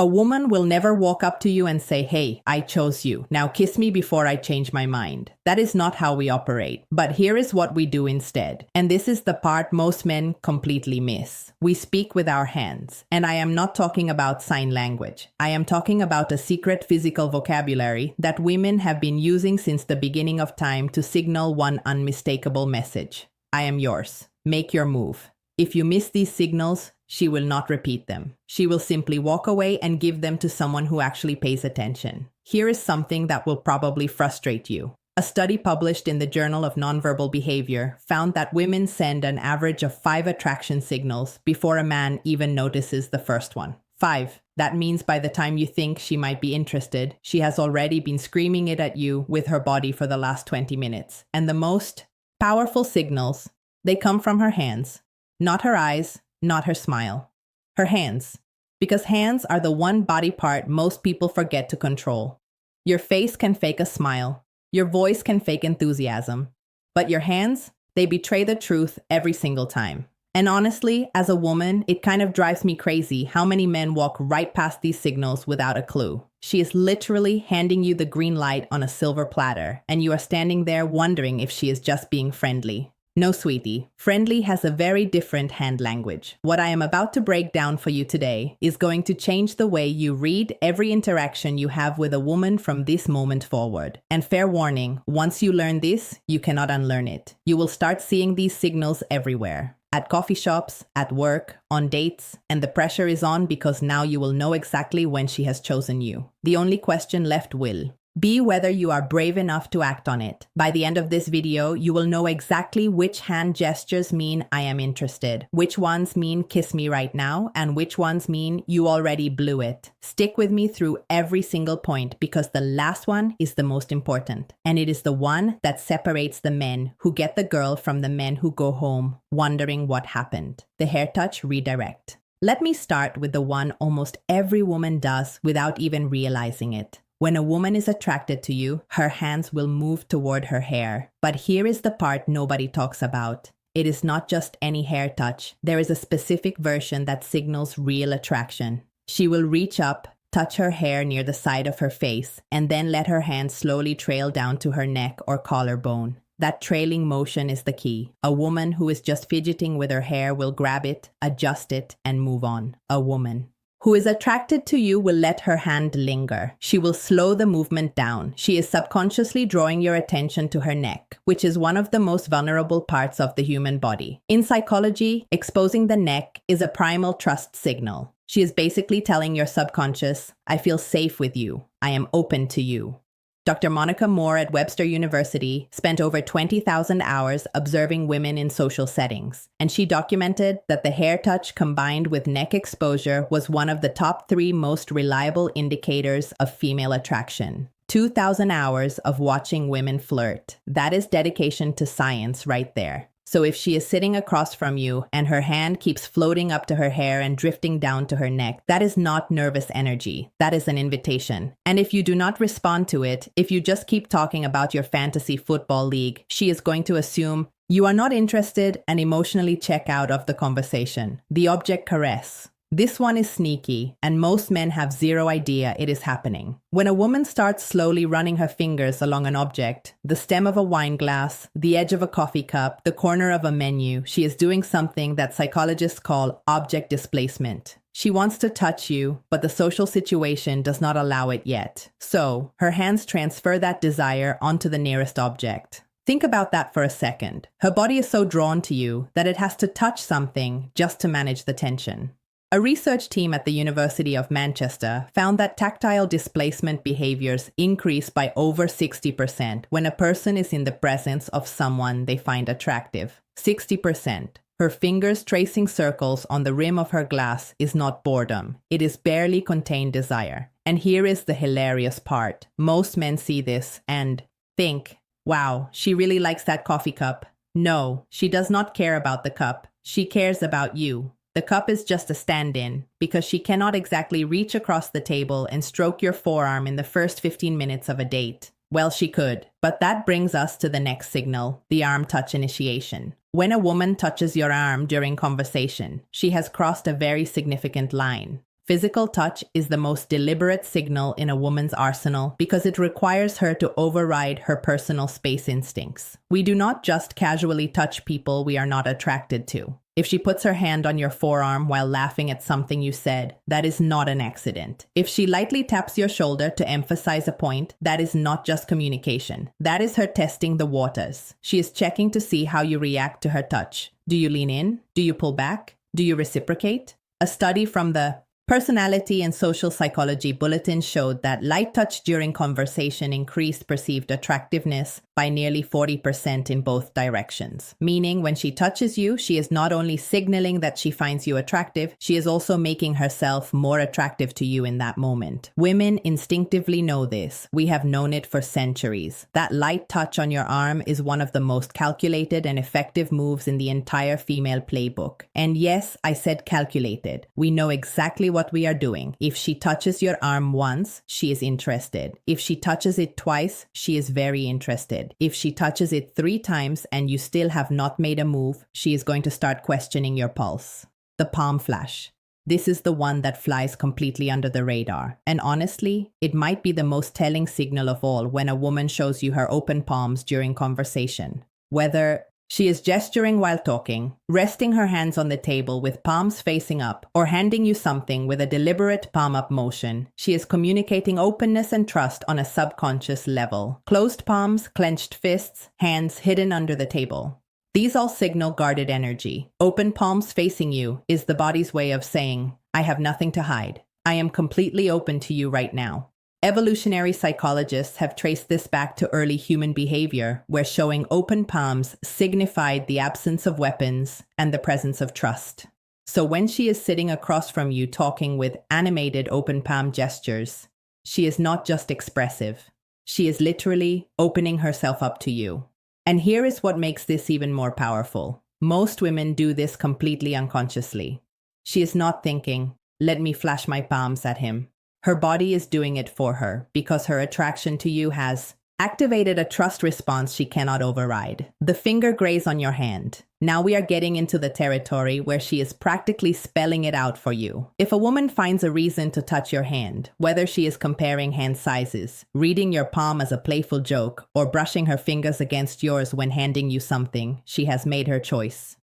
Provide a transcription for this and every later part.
A woman will never walk up to you and say, "Hey, I chose you. Now kiss me before I change my mind." That is not how we operate. But here is what we do instead. And this is the part most men completely miss. We speak with our hands. And I am not talking about sign language. I am talking about a secret physical vocabulary that women have been using since the beginning of time to signal one unmistakable message. I am yours. Make your move. If you miss these signals, she will not repeat them. She will simply walk away and give them to someone who actually pays attention. Here is something that will probably frustrate you. A study published in the Journal of Nonverbal Behavior found that women send an average of 5 attraction signals before a man even notices the first one. 5. That means by the time you think she might be interested, she has already been screaming it at you with her body for the last 20 minutes. And the most powerful signals, they come from her hands, not her eyes, not her smile. Her hands. Because hands are the one body part most people forget to control. Your face can fake a smile. Your voice can fake enthusiasm. But your hands, they betray the truth every single time. And honestly, as a woman, it kind of drives me crazy how many men walk right past these signals without a clue. She is literally handing you the green light on a silver platter, and you are standing there wondering if she is just being friendly. No, sweetie. Friendly has a very different hand language. What I am about to break down for you today is going to change the way you read every interaction you have with a woman from this moment forward. And fair warning, once you learn this, you cannot unlearn it. You will start seeing these signals everywhere. At coffee shops, at work, on dates, and the pressure is on because now you will know exactly when she has chosen you. The only question left will be whether you are brave enough to act on it. By the end of this video, you will know exactly which hand gestures mean "I am interested," which ones mean "kiss me right now," and which ones mean "you already blew it." Stick with me through every single point because the last one is the most important. And it is the one that separates the men who get the girl from the men who go home wondering what happened. The hair touch redirect. Let me start with the one almost every woman does without even realizing it. When a woman is attracted to you, her hands will move toward her hair. But here is the part nobody talks about. It is not just any hair touch. There is a specific version that signals real attraction. She will reach up, touch her hair near the side of her face, and then let her hand slowly trail down to her neck or collarbone. That trailing motion is the key. A woman who is just fidgeting with her hair will grab it, adjust it, and move on. A woman who is attracted to you will let her hand linger. She will slow the movement down. She is subconsciously drawing your attention to her neck, which is one of the most vulnerable parts of the human body. In psychology, exposing the neck is a primal trust signal. She is basically telling your subconscious, "I feel safe with you. I am open to you." Dr. Monica Moore at Webster University spent over 20,000 hours observing women in social settings, and she documented that the hair touch combined with neck exposure was one of the top 3 most reliable indicators of female attraction. 2,000 hours of watching women flirt. That is dedication to science right there. So if she is sitting across from you and her hand keeps floating up to her hair and drifting down to her neck, that is not nervous energy. That is an invitation. And if you do not respond to it, if you just keep talking about your fantasy football league, she is going to assume you are not interested and emotionally check out of the conversation. The object caress. This one is sneaky, and most men have zero idea it is happening. When a woman starts slowly running her fingers along an object, the stem of a wine glass, the edge of a coffee cup, the corner of a menu, she is doing something that psychologists call object displacement. She wants to touch you, but the social situation does not allow it yet. So, her hands transfer that desire onto the nearest object. Think about that for a second. Her body is so drawn to you that it has to touch something just to manage the tension. A research team at the University of Manchester found that tactile displacement behaviors increase by over 60% when a person is in the presence of someone they find attractive. 60%. Her fingers tracing circles on the rim of her glass is not boredom. It is barely contained desire. And here is the hilarious part. Most men see this and think, "Wow, she really likes that coffee cup." No, she does not care about the cup. She cares about you. The cup is just a stand-in because she cannot exactly reach across the table and stroke your forearm in the first 15 minutes of a date. Well, she could, but that brings us to the next signal, the arm touch initiation. When a woman touches your arm during conversation, she has crossed a very significant line. Physical touch is the most deliberate signal in a woman's arsenal because it requires her to override her personal space instincts. We do not just casually touch people we are not attracted to. If she puts her hand on your forearm while laughing at something you said, that is not an accident. If she lightly taps your shoulder to emphasize a point, that is not just communication. That is her testing the waters. She is checking to see how you react to her touch. Do you lean in? Do you pull back? Do you reciprocate? A study from the Personality and Social Psychology Bulletin showed that light touch during conversation increased perceived attractiveness by nearly 40% in both directions. Meaning, when she touches you, she is not only signaling that she finds you attractive, she is also making herself more attractive to you in that moment. Women instinctively know this. We have known it for centuries. That light touch on your arm is one of the most calculated and effective moves in the entire female playbook. And yes, I said calculated. We know exactly what we are doing. If she touches your arm once, she is interested. If she touches it twice, she is very interested. If she touches it 3 times and you still have not made a move, she is going to start questioning your pulse. The palm flash. This is the one that flies completely under the radar. And honestly, it might be the most telling signal of all when a woman shows you her open palms during conversation. Whether she is gesturing while talking, resting her hands on the table with palms facing up, or handing you something with a deliberate palm-up motion, she is communicating openness and trust on a subconscious level. Closed palms, clenched fists, hands hidden under the table. These all signal guarded energy. Open palms facing you is the body's way of saying, I have nothing to hide. I am completely open to you right now. Evolutionary psychologists have traced this back to early human behavior, where showing open palms signified the absence of weapons and the presence of trust. So when she is sitting across from you talking with animated open palm gestures, she is not just expressive. She is literally opening herself up to you. And here is what makes this even more powerful. Most women do this completely unconsciously. She is not thinking, let me flash my palms at him. Her body is doing it for her because her attraction to you has activated a trust response she cannot override. The finger graze on your hand. Now we are getting into the territory where she is practically spelling it out for you. If a woman finds a reason to touch your hand, whether she is comparing hand sizes, reading your palm as a playful joke, or brushing her fingers against yours when handing you something, she has made her choice.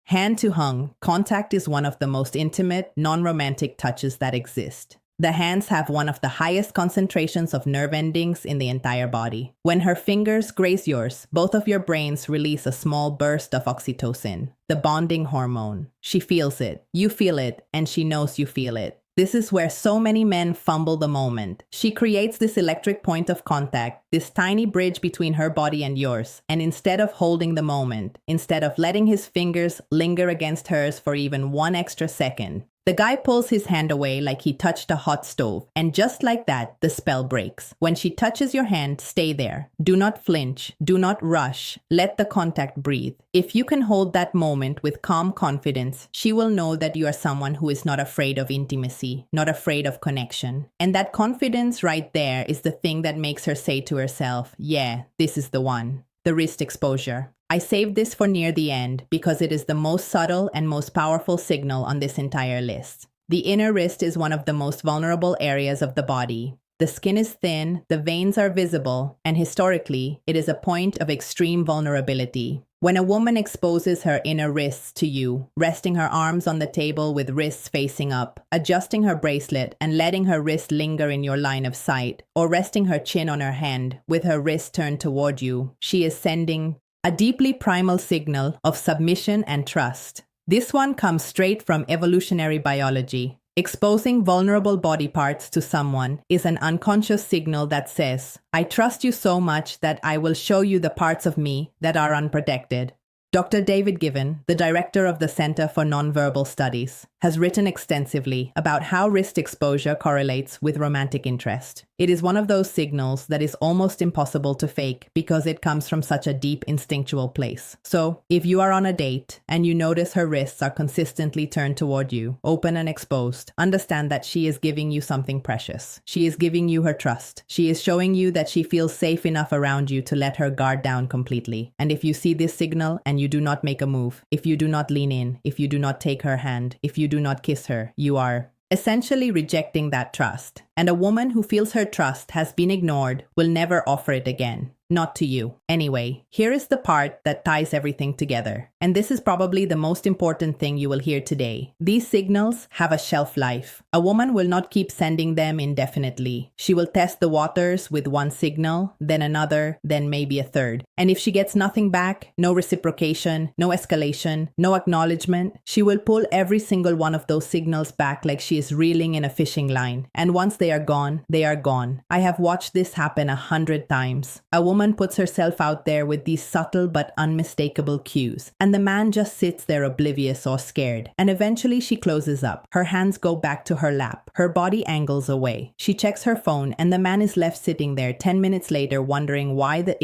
Hand to hung, contact is one of the most intimate, non-romantic touches that exist. The hands have one of the highest concentrations of nerve endings in the entire body. When her fingers graze yours, both of your brains release a small burst of oxytocin, the bonding hormone. She feels it, you feel it, and she knows you feel it. This is where so many men fumble the moment. She creates this electric point of contact, this tiny bridge between her body and yours, and instead of holding the moment, instead of letting his fingers linger against hers for even 1 extra second, the guy pulls his hand away like he touched a hot stove, and just like that, the spell breaks. When she touches your hand, stay there. Do not flinch. Do not rush. Let the contact breathe. If you can hold that moment with calm confidence, she will know that you are someone who is not afraid of intimacy, not afraid of connection. And that confidence right there is the thing that makes her say to herself, yeah, this is the one. The wrist exposure. I saved this for near the end because it is the most subtle and most powerful signal on this entire list. The inner wrist is one of the most vulnerable areas of the body. The skin is thin, the veins are visible, and historically, it is a point of extreme vulnerability. When a woman exposes her inner wrists to you, resting her arms on the table with wrists facing up, adjusting her bracelet and letting her wrist linger in your line of sight, or resting her chin on her hand with her wrist turned toward you, she is sending a deeply primal signal of submission and trust. This one comes straight from evolutionary biology. Exposing vulnerable body parts to someone is an unconscious signal that says, I trust you so much that I will show you the parts of me that are unprotected. Dr. David Given, the director of the Center for Nonverbal Studies, has written extensively about how wrist exposure correlates with romantic interest. It is one of those signals that is almost impossible to fake because it comes from such a deep instinctual place. So, if you are on a date and you notice her wrists are consistently turned toward you, open and exposed, understand that she is giving you something precious. She is giving you her trust. She is showing you that she feels safe enough around you to let her guard down completely. And if you see this signal and you do not make a move, if you do not lean in, if you do not take her hand, if you do not kiss her, you are essentially rejecting that trust. And a woman who feels her trust has been ignored will never offer it again. Not to you. Anyway, here is the part that ties everything together. And this is probably the most important thing you will hear today. These signals have a shelf life. A woman will not keep sending them indefinitely. She will test the waters with one signal, then another, then maybe a third. And if she gets nothing back, no reciprocation, no escalation, no acknowledgement, she will pull every single one of those signals back like she is reeling in a fishing line. And once they are gone, they are gone. I have watched this happen 100 times. A woman puts herself out there with these subtle but unmistakable cues, and the man just sits there oblivious or scared. And eventually she closes up. Her hands go back to her lap. Her body angles away. She checks her phone, and the man is left sitting there 10 minutes later wondering why the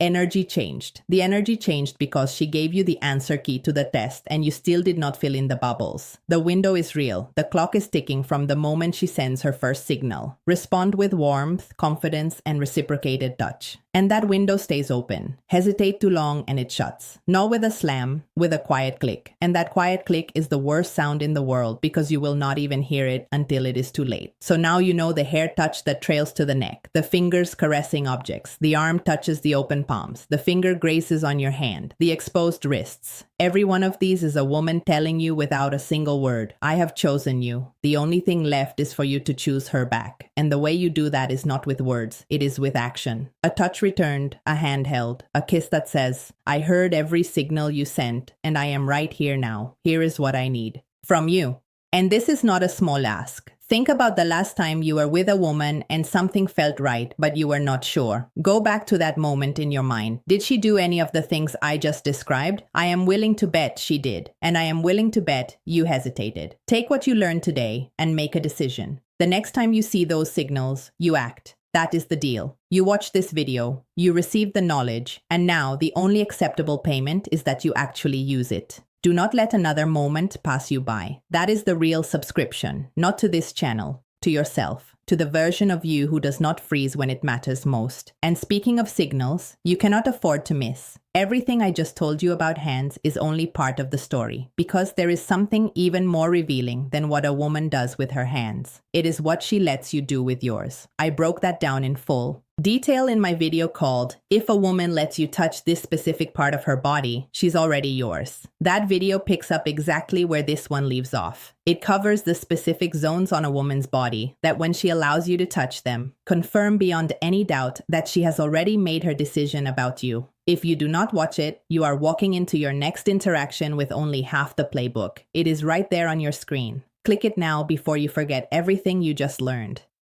energy changed. The energy changed because she gave you the answer key to the test and you still did not fill in the bubbles. The window is real. The clock is ticking from the moment she sends her first signal. Respond with warmth, confidence, and reciprocated touch. And that window stays open. Hesitate too long and it shuts. Not with a slam, with a quiet click. And that quiet click is the worst sound in the world because you will not even hear it until it is too late. So now you know the hair touch that trails to the neck, the fingers caressing objects, the arm touches the open palms, the finger grazes on your hand, the exposed wrists. Every one of these is a woman telling you without a single word, I have chosen you. The only thing left is for you to choose her back. And the way you do that is not with words, it is with action. A touch returned, a hand held, a kiss that says, I heard every signal you sent, and I am right here now. Here is what I need from you. And this is not a small ask. Think about the last time you were with a woman and something felt right, but you were not sure. Go back to that moment in your mind. Did she do any of the things I just described? I am willing to bet she did. And I am willing to bet you hesitated. Take what you learned today and make a decision. The next time you see those signals, you act. That is the deal. You watch this video, you receive the knowledge, and now the only acceptable payment is that you actually use it. Do not let another moment pass you by. That is the real subscription, not to this channel, to yourself, to the version of you who does not freeze when it matters most. And speaking of signals, you cannot afford to miss. Everything I just told you about hands is only part of the story, because there is something even more revealing than what a woman does with her hands. It is what she lets you do with yours. I broke that down in full detail in my video called, If a Woman Lets You Touch This Specific Part of Her Body, She's Already Yours. That video picks up exactly where this one leaves off. It covers the specific zones on a woman's body that when she allows you to touch them, confirm beyond any doubt that she has already made her decision about you. If you do not watch it, you are walking into your next interaction with only half the playbook. It is right there on your screen. Click it now before you forget everything you just learned.